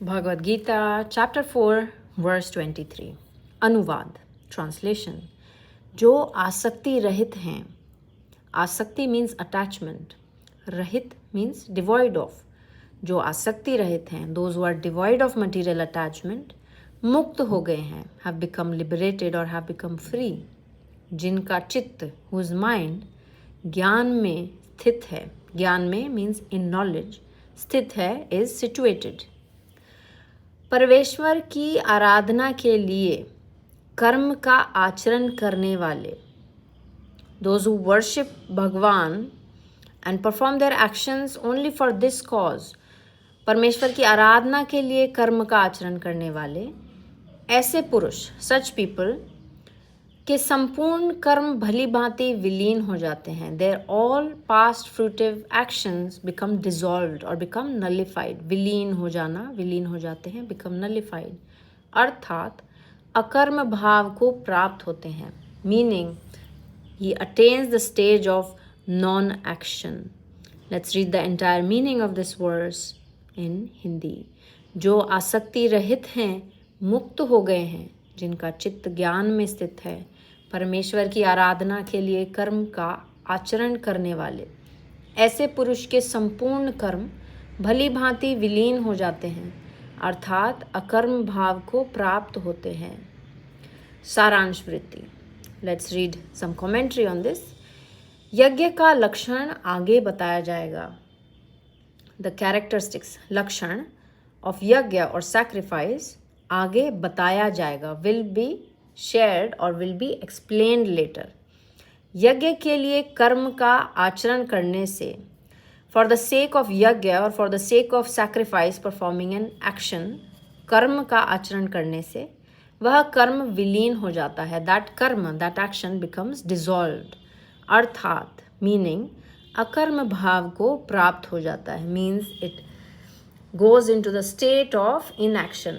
Bhagavad Gita chapter 4 verse 23। अनुवाद translation. जो आसक्ति रहित हैं, आसक्ति मीन्स अटैचमेंट, रहित मीन्स डिवॉइड ऑफ। जो आसक्ति रहित हैं, those who are devoid of material attachment, मुक्त हो गए हैं, हैव बिकम लिबरेटेड और हैव बिकम फ्री। जिनका चित्त, हुज माइंड, ज्ञान में स्थित है, ज्ञान में मीन्स इन नॉलेज, स्थित है इज सिचुएटेड। परमेश्वर की आराधना के लिए कर्म का आचरण करने वाले, दोज हु वर्शिप भगवान and perform their actions only for this cause, परमेश्वर की आराधना के लिए कर्म का आचरण करने वाले ऐसे पुरुष, सच पीपल, के संपूर्ण कर्म भली भांति विलीन हो जाते हैं। Their all past fruitive actions become dissolved और बिकम नलिफाइड। विलीन हो जाना, विलीन हो जाते हैं, बिकम नलिफाइड, अर्थात अकर्म भाव को प्राप्त होते हैं। Meaning he attains the stage of non action. Let's read the entire meaning of this verse in Hindi. जो आसक्ति रहित हैं, मुक्त हो गए हैं, जिनका चित्त ज्ञान में स्थित है, परमेश्वर की आराधना के लिए कर्म का आचरण करने वाले ऐसे पुरुष के संपूर्ण कर्म भली भांति विलीन हो जाते हैं, अर्थात अकर्म भाव को प्राप्त होते हैं। सारांश वृत्ति। Let's read some commentary on this. यज्ञ का लक्षण आगे बताया जाएगा। द कैरेक्टरिस्टिक्स, लक्षण ऑफ यज्ञ और सैक्रिफाइस आगे बताया जाएगा, will be shared or will be explained later। यज्ञ के लिए कर्म का आचरण करने से, for the sake of यज्ञ और for the sake of sacrifice performing an action, कर्म का आचरण करने से वह कर्म विलीन हो जाता है। that कर्म, that action becomes dissolved, अर्थात meaning अकर्म भाव को प्राप्त हो जाता है, means it goes into the state of inaction।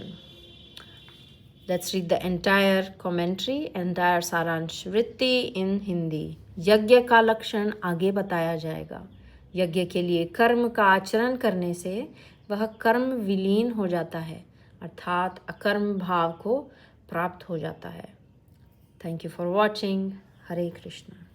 Let's read the entire commentary, entire सारांश वृत्ति in हिंदी। यज्ञ का लक्षण आगे बताया जाएगा। यज्ञ के लिए कर्म का आचरण करने से वह कर्म विलीन हो जाता है, अर्थात अकर्म भाव को प्राप्त हो जाता है। Thank you for watching। Hare Krishna.